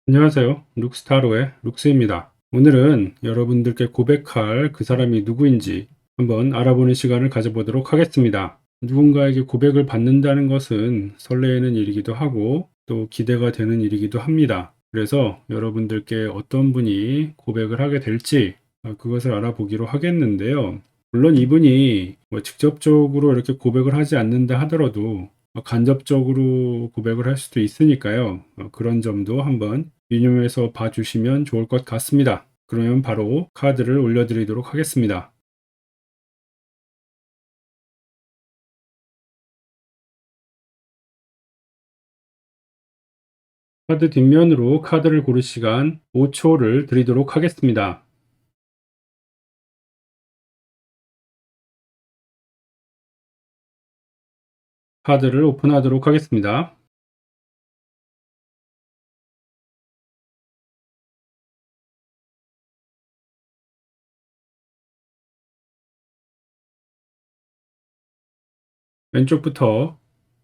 안녕하세요. 룩스타로의 룩스입니다. 오늘은 여러분들께 고백할 그 사람이 누구인지 한번 알아보는 시간을 가져보도록 하겠습니다. 누군가에게 고백을 받는다는 것은 설레이는 일이기도 하고 또 기대가 되는 일이기도 합니다. 그래서 여러분들께 어떤 분이 고백을 하게 될지 그것을 알아보기로 하겠는데요. 물론 이분이 직접적으로 이렇게 고백을 하지 않는다 하더라도 간접적으로 고백을 할 수도 있으니까요. 그런 점도 한번 유념해서 봐주시면 좋을 것 같습니다. 그러면 바로 카드를 올려드리도록 하겠습니다. 카드 뒷면으로 카드를 고를 시간 5초를 드리도록 하겠습니다. 카드를 오픈하도록 하겠습니다. 왼쪽부터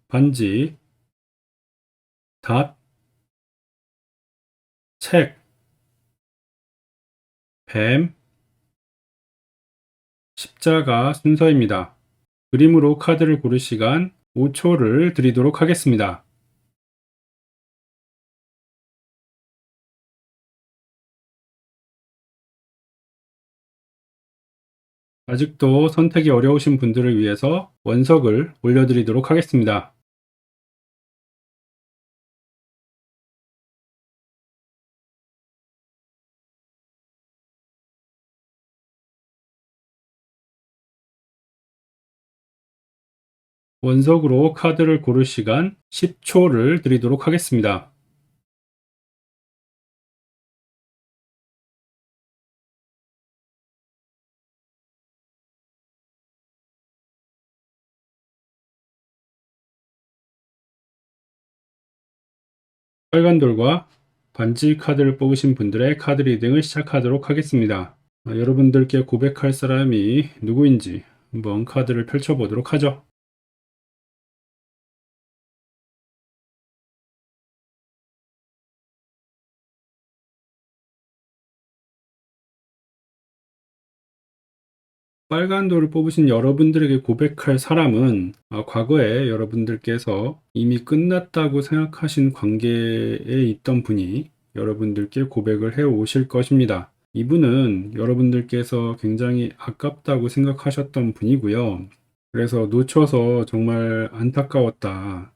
반지, 닷, 책, 뱀, 십자가 순서입니다. 그림으로 카드를 고를 시간 5초를 드리도록 하겠습니다. 아직도 선택이 어려우신 분들을 위해서 원석을 올려드리도록 하겠습니다. 원석으로 카드를 고를 시간 10초를 드리도록 하겠습니다. 빨간 돌과 반지 카드를 뽑으신 분들의 카드 리딩을 시작하도록 하겠습니다. 여러분들께 고백할 사람이 누구인지 한번 카드를 펼쳐보도록 하죠. 빨간 돌을 뽑으신 여러분들에게 고백할 사람은 과거에 여러분들께서 이미 끝났다고 생각하신 관계에 있던 분이 여러분들께 고백을 해 오실 것입니다. 이분은 여러분들께서 굉장히 아깝다고 생각하셨던 분이고요. 그래서 놓쳐서 정말 안타까웠다,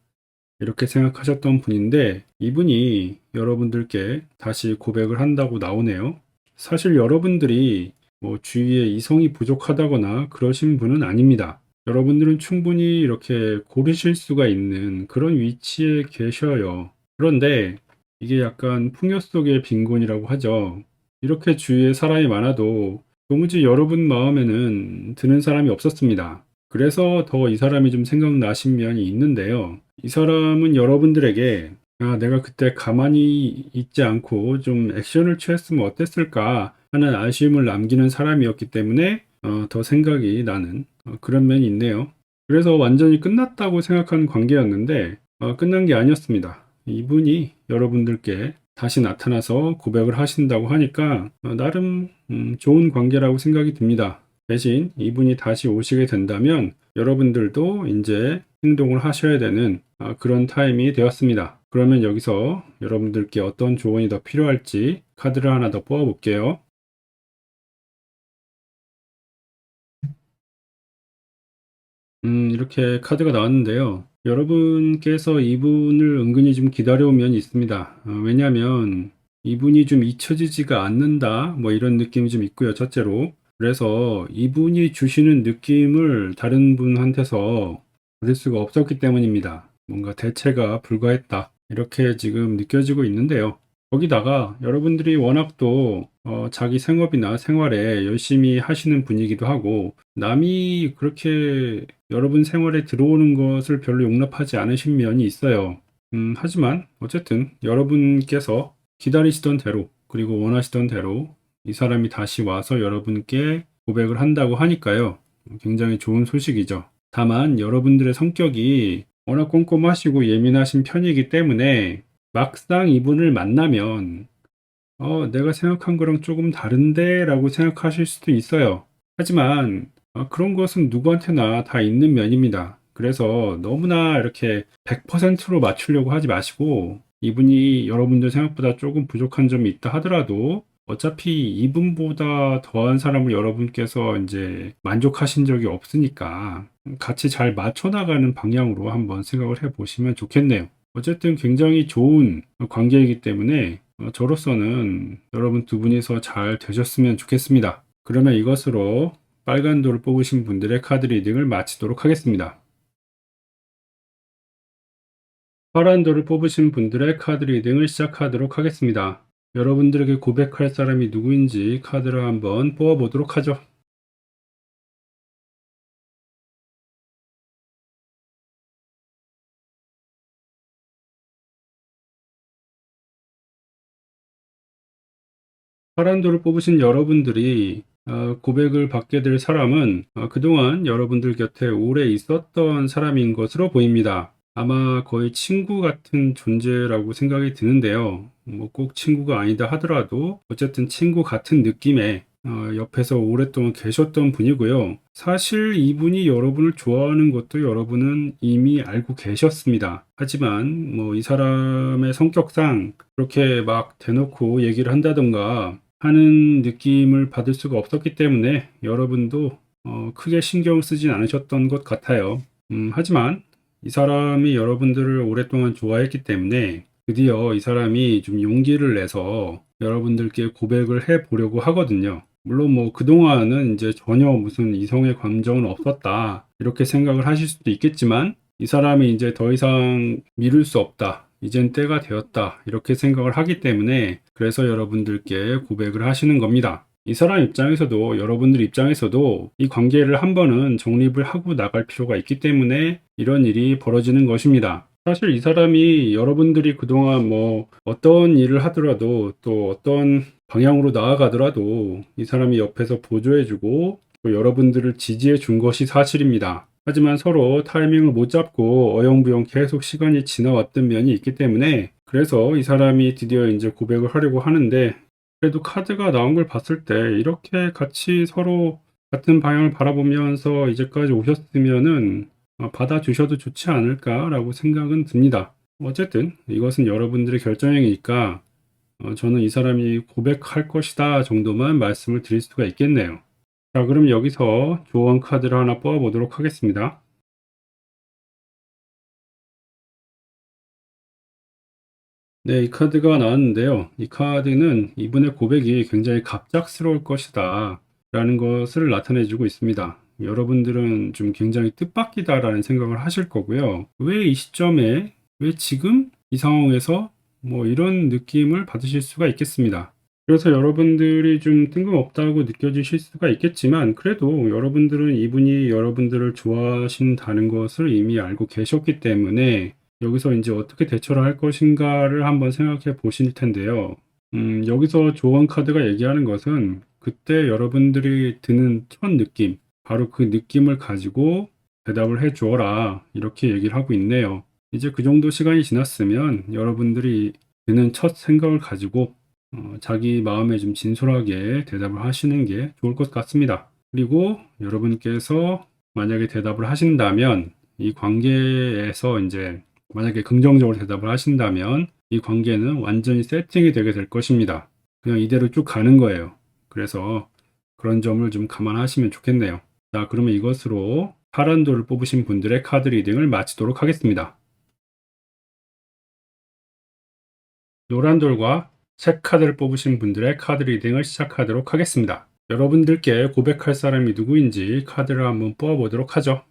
이렇게 생각하셨던 분인데 이분이 여러분들께 다시 고백을 한다고 나오네요. 사실 여러분들이 주위에 이성이 부족하다거나 그러신 분은 아닙니다. 여러분들은 충분히 이렇게 고르실 수가 있는 그런 위치에 계셔요. 그런데 이게 약간 풍요 속의 빈곤이라고 하죠. 이렇게 주위에 사람이 많아도 도무지 여러분 마음에는 드는 사람이 없었습니다. 그래서 더 이 사람이 좀 생각나신 면이 있는데요. 이 사람은 여러분들에게 내가 그때 가만히 있지 않고 좀 액션을 취했으면 어땠을까 하는 아쉬움을 남기는 사람이었기 때문에 더 생각이 나는 그런 면이 있네요. 그래서 완전히 끝났다고 생각하는 관계였는데 끝난 게 아니었습니다. 이분이 여러분들께 다시 나타나서 고백을 하신다고 하니까 나름 좋은 관계라고 생각이 듭니다. 대신 이분이 다시 오시게 된다면 여러분들도 이제 행동을 하셔야 되는 그런 타임이 되었습니다. 그러면 여기서 여러분들께 어떤 조언이 더 필요할지 카드를 하나 더 뽑아 볼게요. 이렇게 카드가 나왔는데요. 여러분께서 이분을 은근히 좀 기다려온 면이 있습니다. 왜냐하면 이분이 좀 잊혀지지가 않는다, 뭐 이런 느낌이 좀 있고요. 첫째로. 그래서 이분이 주시는 느낌을 다른 분한테서 받을 수가 없었기 때문입니다. 뭔가 대체가 불가했다, 이렇게 지금 느껴지고 있는데요. 거기다가 여러분들이 워낙 또 자기 생업이나 생활에 열심히 하시는 분이기도 하고 남이 그렇게 여러분 생활에 들어오는 것을 별로 용납하지 않으신 면이 있어요. 하지만 어쨌든 여러분께서 기다리시던 대로 그리고 원하시던 대로 이 사람이 다시 와서 여러분께 고백을 한다고 하니까요. 굉장히 좋은 소식이죠. 다만 여러분들의 성격이 워낙 꼼꼼하시고 예민하신 편이기 때문에 막상 이분을 만나면 내가 생각한 거랑 조금 다른데 라고 생각하실 수도 있어요. 하지만 그런 것은 누구한테나 다 있는 면입니다. 그래서 너무나 이렇게 100%로 맞추려고 하지 마시고, 이분이 여러분들 생각보다 조금 부족한 점이 있다 하더라도 어차피 이분보다 더한 사람을 여러분께서 이제 만족하신 적이 없으니까 같이 잘 맞춰 나가는 방향으로 한번 생각을 해 보시면 좋겠네요. 어쨌든 굉장히 좋은 관계이기 때문에 저로서는 여러분 두 분이서 잘 되셨으면 좋겠습니다. 그러면 이것으로 빨간 돌을 뽑으신 분들의 카드 리딩을 마치도록 하겠습니다. 파란 돌을 뽑으신 분들의 카드 리딩을 시작하도록 하겠습니다. 여러분들에게 고백할 사람이 누구인지 카드를 한번 뽑아보도록 하죠. 파란 돌을 뽑으신 여러분들이 고백을 받게 될 사람은 그동안 여러분들 곁에 오래 있었던 사람인 것으로 보입니다. 아마 거의 친구 같은 존재라고 생각이 드는데요. 뭐 꼭 친구가 아니다 하더라도 어쨌든 친구 같은 느낌의 옆에서 오랫동안 계셨던 분이고요. 사실 이분이 여러분을 좋아하는 것도 여러분은 이미 알고 계셨습니다. 하지만 뭐 이 사람의 성격상 그렇게 막 대놓고 얘기를 한다던가 하는 느낌을 받을 수가 없었기 때문에 여러분도 크게 신경을 쓰진 않으셨던 것 같아요. 하지만 이 사람이 여러분들을 오랫동안 좋아했기 때문에 드디어 이 사람이 좀 용기를 내서 여러분들께 고백을 해 보려고 하거든요. 물론 뭐 그동안은 이제 전혀 무슨 이성의 감정은 없었다, 이렇게 생각을 하실 수도 있겠지만, 이 사람이 이제 더 이상 미룰 수 없다, 이젠 때가 되었다, 이렇게 생각을 하기 때문에 그래서 여러분들께 고백을 하시는 겁니다. 이 사람 입장에서도 여러분들 입장에서도 이 관계를 한 번은 정립을 하고 나갈 필요가 있기 때문에 이런 일이 벌어지는 것입니다. 사실 이 사람이 여러분들이 그동안 뭐 어떤 일을 하더라도 또 어떤 방향으로 나아가더라도 이 사람이 옆에서 보조해주고 또 여러분들을 지지해 준 것이 사실입니다. 하지만 서로 타이밍을 못 잡고 어영부영 계속 시간이 지나왔던 면이 있기 때문에 그래서 이 사람이 드디어 이제 고백을 하려고 하는데, 그래도 카드가 나온 걸 봤을 때 이렇게 같이 서로 같은 방향을 바라보면서 이제까지 오셨으면은 받아주셔도 좋지 않을까라고 생각은 듭니다. 어쨌든 이것은 여러분들의 결정이니까 저는 이 사람이 고백할 것이다 정도만 말씀을 드릴 수가 있겠네요. 자, 그럼 여기서 조언 카드를 하나 뽑아 보도록 하겠습니다. 네, 이 카드가 나왔는데요. 이 카드는 이분의 고백이 굉장히 갑작스러울 것이다 라는 것을 나타내 주고 있습니다. 여러분들은 좀 굉장히 뜻밖이다라는 생각을 하실 거고요. 왜 이 시점에, 왜 지금 이 상황에서, 뭐 이런 느낌을 받으실 수가 있겠습니다. 그래서 여러분들이 좀 뜬금없다고 느껴지실 수가 있겠지만, 그래도 여러분들은 이분이 여러분들을 좋아하신다는 것을 이미 알고 계셨기 때문에 여기서 이제 어떻게 대처를 할 것인가를 한번 생각해 보실 텐데요. 여기서 조언 카드가 얘기하는 것은 그때 여러분들이 드는 첫 느낌, 바로 그 느낌을 가지고 대답을 해 주어라, 이렇게 얘기를 하고 있네요. 이제 그 정도 시간이 지났으면 여러분들이 드는 첫 생각을 가지고 자기 마음에 좀 진솔하게 대답을 하시는 게 좋을 것 같습니다. 그리고 여러분께서 만약에 대답을 하신다면 이 관계에서 이제 만약에 긍정적으로 대답을 하신다면 이 관계는 완전히 세팅이 되게 될 것입니다. 그냥 이대로 쭉 가는 거예요. 그래서 그런 점을 좀 감안하시면 좋겠네요. 자, 그러면 이것으로 파란 돌을 뽑으신 분들의 카드 리딩을 마치도록 하겠습니다. 노란 돌과 색 카드를 뽑으신 분들의 카드 리딩을 시작하도록 하겠습니다. 여러분들께 고백할 사람이 누구인지 카드를 한번 뽑아보도록 하죠.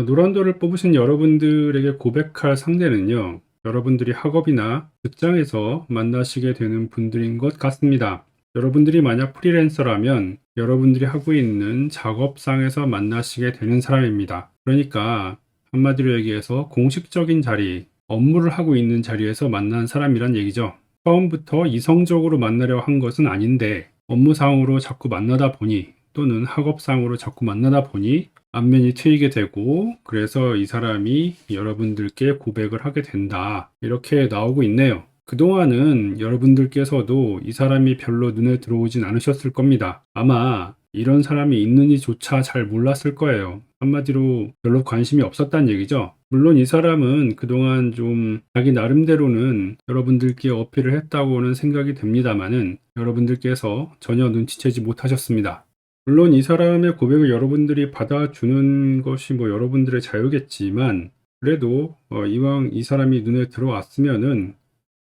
노란 돌을 뽑으신 여러분들에게 고백할 상대는요, 여러분들이 학업이나 직장에서 만나시게 되는 분들인 것 같습니다. 여러분들이 만약 프리랜서라면 여러분들이 하고 있는 작업상에서 만나시게 되는 사람입니다. 그러니까 한마디로 얘기해서 공식적인 자리, 업무를 하고 있는 자리에서 만난 사람이란 얘기죠. 처음부터 이성적으로 만나려 한 것은 아닌데 업무상으로 자꾸 만나다 보니 또는 학업상으로 자꾸 만나다 보니 안면이 트이게 되고 그래서 이 사람이 여러분들께 고백을 하게 된다. 이렇게 나오고 있네요. 그동안은 여러분들께서도 이 사람이 별로 눈에 들어오진 않으셨을 겁니다. 아마 이런 사람이 있는지조차 잘 몰랐을 거예요. 한마디로 별로 관심이 없었다는 얘기죠. 물론 이 사람은 그동안 좀 자기 나름대로는 여러분들께 어필을 했다고는 생각이 됩니다만은 여러분들께서 전혀 눈치채지 못하셨습니다. 물론 이 사람의 고백을 여러분들이 받아주는 것이 뭐 여러분들의 자유겠지만 그래도 이왕 이 사람이 눈에 들어왔으면은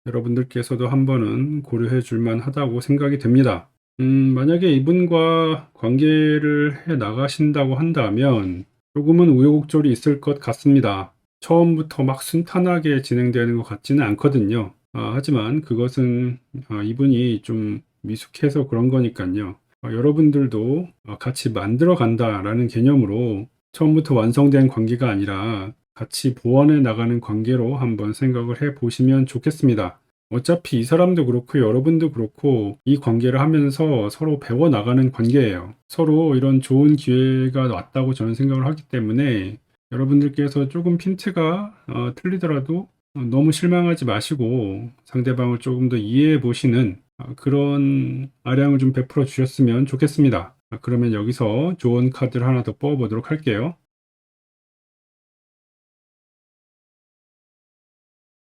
여러분들께서도 한번은 고려해 줄 만하다고 생각이 됩니다. 만약에 이분과 관계를 해 나가신다고 한다면 조금은 우여곡절이 있을 것 같습니다. 처음부터 막 순탄하게 진행되는 것 같지는 않거든요. 하지만 그것은 이분이 좀 미숙해서 그런 거니까요. 여러분들도 같이 만들어 간다라는 개념으로 처음부터 완성된 관계가 아니라 같이 보완해 나가는 관계로 한번 생각을 해 보시면 좋겠습니다. 어차피 이 사람도 그렇고 여러분도 그렇고 이 관계를 하면서 서로 배워 나가는 관계예요. 서로 이런 좋은 기회가 왔다고 저는 생각을 하기 때문에 여러분들께서 조금 핀트가 틀리더라도 너무 실망하지 마시고 상대방을 조금 더 이해해 보시는 그런 아량을 좀 베풀어 주셨으면 좋겠습니다. 그러면 여기서 좋은 카드를 하나 더 뽑아 보도록 할게요.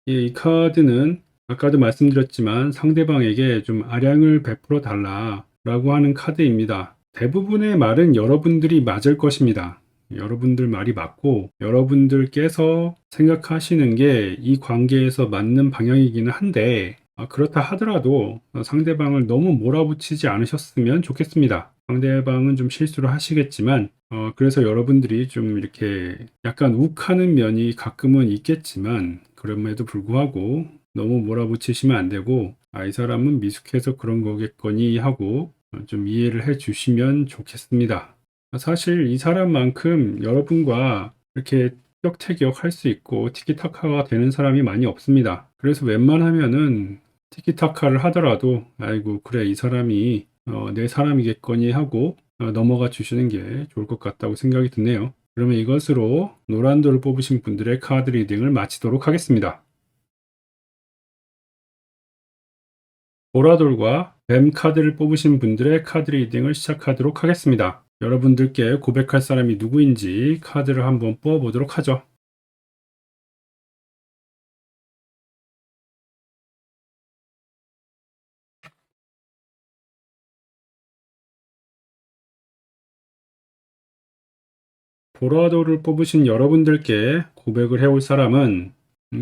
예, 이 카드는 아까도 말씀드렸지만 상대방에게 좀 아량을 베풀어 달라라고 하는 카드입니다. 대부분의 말은 여러분들이 맞을 것입니다. 여러분들 말이 맞고 여러분들께서 생각하시는 게 이 관계에서 맞는 방향이기는 한데 그렇다 하더라도 상대방을 너무 몰아붙이지 않으셨으면 좋겠습니다. 상대방은 좀 실수를 하시겠지만 그래서 여러분들이 좀 이렇게 약간 욱하는 면이 가끔은 있겠지만 그럼에도 불구하고 너무 몰아붙이시면 안 되고 이 사람은 미숙해서 그런 거겠거니 하고 좀 이해를 해 주시면 좋겠습니다. 사실 이 사람만큼 여러분과 이렇게 티격태격 할 수 있고 티키타카가 되는 사람이 많이 없습니다. 그래서 웬만하면은 티키타카를 하더라도 아이고 그래 이 사람이 내 사람이겠거니 하고 넘어가 주시는 게 좋을 것 같다고 생각이 드네요. 그러면 이것으로 노란돌을 뽑으신 분들의 카드 리딩을 마치도록 하겠습니다. 보라돌과 뱀 카드를 뽑으신 분들의 카드 리딩을 시작하도록 하겠습니다. 여러분들께 고백할 사람이 누구인지 카드를 한번 뽑아보도록 하죠. 보라돌을 뽑으신 여러분들께 고백을 해올 사람은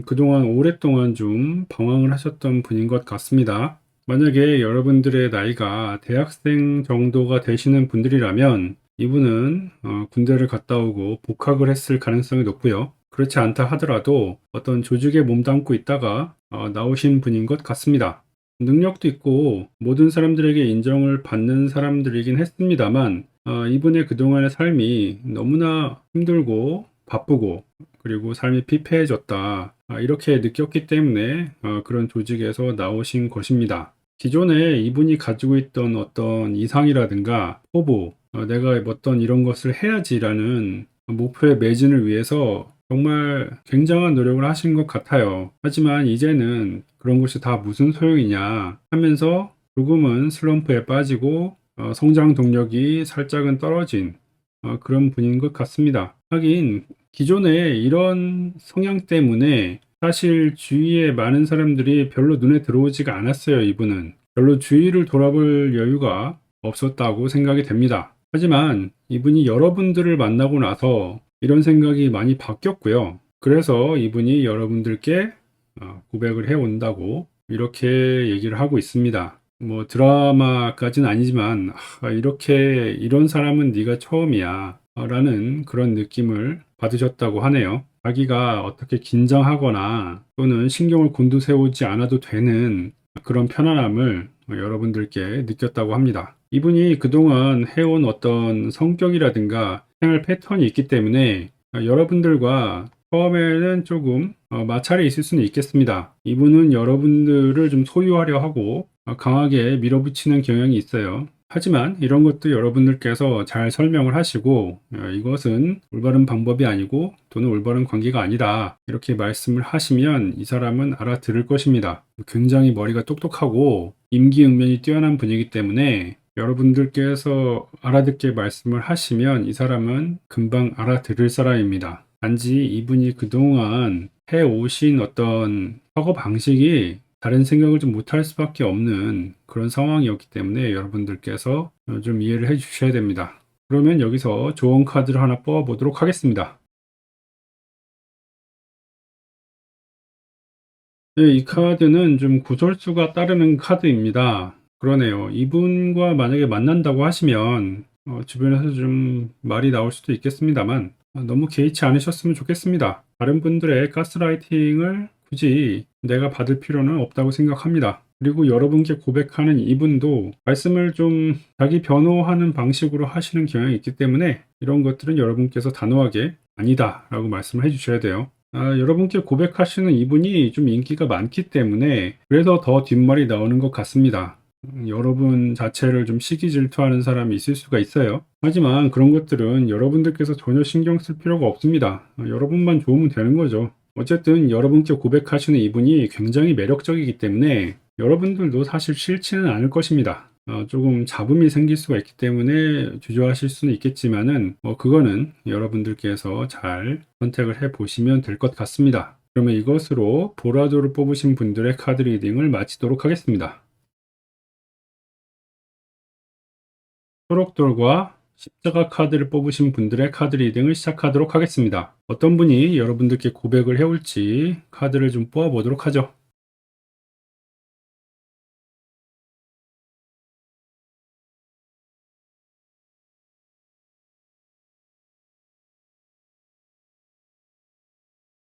그동안 오랫동안 좀 방황을 하셨던 분인 것 같습니다. 만약에 여러분들의 나이가 대학생 정도가 되시는 분들이라면 이분은 군대를 갔다 오고 복학을 했을 가능성이 높고요. 그렇지 않다 하더라도 어떤 조직에 몸담고 있다가 나오신 분인 것 같습니다. 능력도 있고 모든 사람들에게 인정을 받는 사람들이긴 했습니다만 이분의 그동안의 삶이 너무나 힘들고 바쁘고 그리고 삶이 피폐해졌다. 이렇게 느꼈기 때문에 그런 조직에서 나오신 것입니다. 기존에 이분이 가지고 있던 어떤 이상이라든가 포부, 내가 어떤 이런 것을 해야지라는 목표의 매진을 위해서 정말 굉장한 노력을 하신 것 같아요. 하지만 이제는 그런 것이 다 무슨 소용이냐 하면서 조금은 슬럼프에 빠지고 성장 동력이 살짝은 떨어진 그런 분인 것 같습니다. 하긴 기존에 이런 성향 때문에 사실 주위에 많은 사람들이 별로 눈에 들어오지가 않았어요. 이분은 별로 주위를 돌아볼 여유가 없었다고 생각이 됩니다. 하지만 이분이 여러분들을 만나고 나서 이런 생각이 많이 바뀌었고요. 그래서 이분이 여러분들께 고백을 해온다고 이렇게 얘기를 하고 있습니다. 뭐 드라마까지는 아니지만 이렇게 이런 사람은 네가 처음이야 라는 그런 느낌을 받으셨다고 하네요. 자기가 어떻게 긴장하거나 또는 신경을 곤두세우지 않아도 되는 그런 편안함을 여러분들께 느꼈다고 합니다. 이분이 그동안 해온 어떤 성격이라든가 생활 패턴이 있기 때문에 여러분들과 처음에는 조금 마찰이 있을 수는 있겠습니다. 이분은 여러분들을 좀 소유하려 하고 강하게 밀어붙이는 경향이 있어요. 하지만 이런 것도 여러분들께서 잘 설명을 하시고 이것은 올바른 방법이 아니고 또는 올바른 관계가 아니다 이렇게 말씀을 하시면 이 사람은 알아들을 것입니다. 굉장히 머리가 똑똑하고 임기응변이 뛰어난 분이기 때문에 여러분들께서 알아듣게 말씀을 하시면 이 사람은 금방 알아들을 사람입니다. 단지 이분이 그동안 해오신 어떤 사고 방식이 다른 생각을 좀 못할 수밖에 없는 그런 상황이었기 때문에 여러분들께서 좀 이해를 해 주셔야 됩니다. 그러면 여기서 조언 카드를 하나 뽑아 보도록 하겠습니다. 네, 이 카드는 좀 구설수가 따르는 카드입니다. 그러네요. 이분과 만약에 만난다고 하시면 주변에서 좀 말이 나올 수도 있겠습니다만 너무 개의치 않으셨으면 좋겠습니다. 다른 분들의 가스라이팅을 굳이 내가 받을 필요는 없다고 생각합니다. 그리고 여러분께 고백하는 이분도 말씀을 좀 자기 변호하는 방식으로 하시는 경향이 있기 때문에 이런 것들은 여러분께서 단호하게 아니다 라고 말씀을 해 주셔야 돼요. 여러분께 고백하시는 이분이 좀 인기가 많기 때문에 그래서 더 뒷말이 나오는 것 같습니다. 여러분 자체를 좀 시기 질투하는 사람이 있을 수가 있어요. 하지만 그런 것들은 여러분들께서 전혀 신경 쓸 필요가 없습니다. 여러분만 좋으면 되는 거죠. 어쨌든 여러분께 고백하시는 이분이 굉장히 매력적이기 때문에 여러분들도 사실 싫지는 않을 것입니다. 조금 잡음이 생길 수가 있기 때문에 주저하실 수는 있겠지만은 그거는 여러분들께서 잘 선택을 해 보시면 될 것 같습니다. 그러면 이것으로 보라도를 뽑으신 분들의 카드 리딩을 마치도록 하겠습니다. 초록돌과 십자가 카드를 뽑으신 분들의 카드 리딩을 시작하도록 하겠습니다. 어떤 분이 여러분들께 고백을 해올지 카드를 좀 뽑아 보도록 하죠.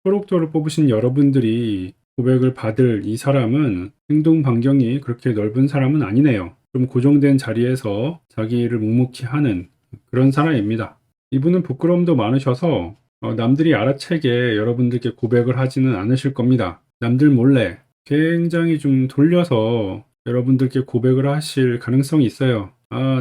초록тор을 뽑으신 여러분들이 고백을 받을 이 사람은 행동 반경이 그렇게 넓은 사람은 아니네요. 좀 고정된 자리에서 자기를 묵묵히 하는 그런 사람입니다. 이분은 부끄러움도 많으셔서 남들이 알아채게 여러분들께 고백을 하지는 않으실 겁니다. 남들 몰래 굉장히 좀 돌려서 여러분들께 고백을 하실 가능성이 있어요.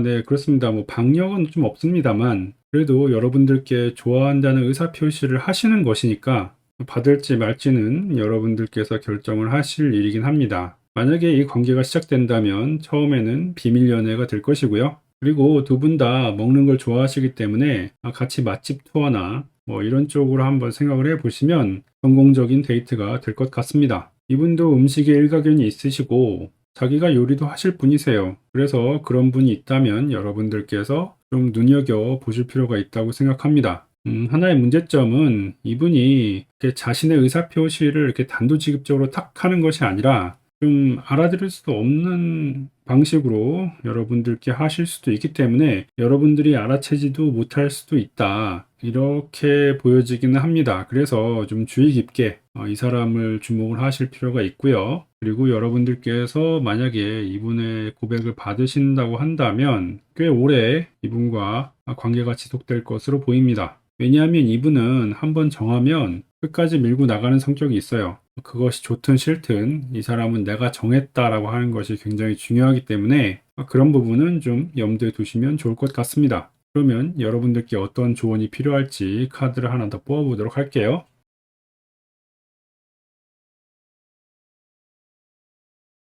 네, 그렇습니다. 뭐 박력은 좀 없습니다만 그래도 여러분들께 좋아한다는 의사표시를 하시는 것이니까 받을지 말지는 여러분들께서 결정을 하실 일이긴 합니다. 만약에 이 관계가 시작된다면 처음에는 비밀 연애가 될 것이고요. 그리고 두 분 다 먹는 걸 좋아하시기 때문에 같이 맛집 투어나 뭐 이런 쪽으로 한번 생각을 해 보시면 성공적인 데이트가 될 것 같습니다. 이분도 음식에 일가견이 있으시고 자기가 요리도 하실 분이세요. 그래서 그런 분이 있다면 여러분들께서 좀 눈여겨 보실 필요가 있다고 생각합니다. 하나의 문제점은 이분이 이렇게 자신의 의사표시를 이렇게 단도직입적으로 탁 하는 것이 아니라 좀 알아들을 수도 없는 방식으로 여러분들께 하실 수도 있기 때문에 여러분들이 알아채지도 못할 수도 있다. 이렇게 보여지기는 합니다. 그래서 좀 주의 깊게 이 사람을 주목을 하실 필요가 있고요. 그리고 여러분들께서 만약에 이분의 고백을 받으신다고 한다면 꽤 오래 이분과 관계가 지속될 것으로 보입니다. 왜냐하면 이분은 한번 정하면 끝까지 밀고 나가는 성격이 있어요. 그것이 좋든 싫든 이 사람은 내가 정했다라고 하는 것이 굉장히 중요하기 때문에 그런 부분은 좀 염두에 두시면 좋을 것 같습니다. 그러면 여러분들께 어떤 조언이 필요할지 카드를 하나 더 뽑아보도록 할게요.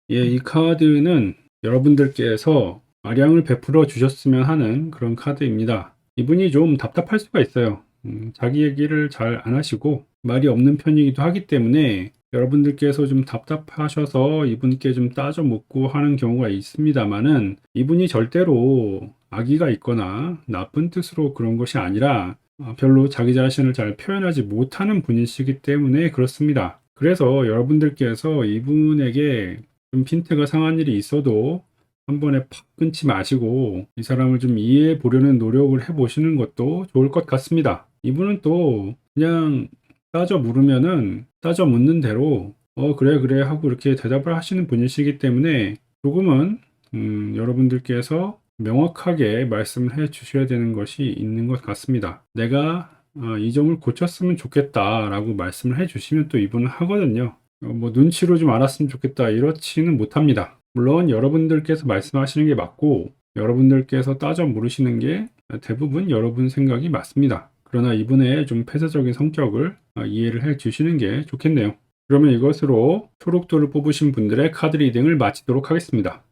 예, 이 카드는 여러분들께서 아량을 베풀어 주셨으면 하는 그런 카드입니다. 이분이 좀 답답할 수가 있어요. 자기 얘기를 잘 안 하시고 말이 없는 편이기도 하기 때문에 여러분들께서 좀 답답하셔서 이분께 좀 따져 묻고 하는 경우가 있습니다만은 이분이 절대로 악의가 있거나 나쁜 뜻으로 그런 것이 아니라 별로 자기 자신을 잘 표현하지 못하는 분이시기 때문에 그렇습니다. 그래서 여러분들께서 이분에게 좀 핀트가 상한 일이 있어도 한 번에 팍 끊지 마시고 이 사람을 좀 이해해 보려는 노력을 해 보시는 것도 좋을 것 같습니다. 이분은 또 그냥 따져 물으면은 따져 묻는 대로 그래 그래 하고 이렇게 대답을 하시는 분이시기 때문에 조금은 여러분들께서 명확하게 말씀을 해 주셔야 되는 것이 있는 것 같습니다. 내가 이 점을 고쳤으면 좋겠다라고 말씀을 해주시면 또 이분은 하거든요. 뭐 눈치로 좀 알았으면 좋겠다 이렇지는 못합니다. 물론 여러분들께서 말씀하시는 게 맞고 여러분들께서 따져 물으시는 게 대부분 여러분 생각이 맞습니다. 그러나 이분의 좀 폐쇄적인 성격을 이해를 해 주시는 게 좋겠네요. 그러면 이것으로 초록돌을 뽑으신 분들의 카드 리딩을 마치도록 하겠습니다.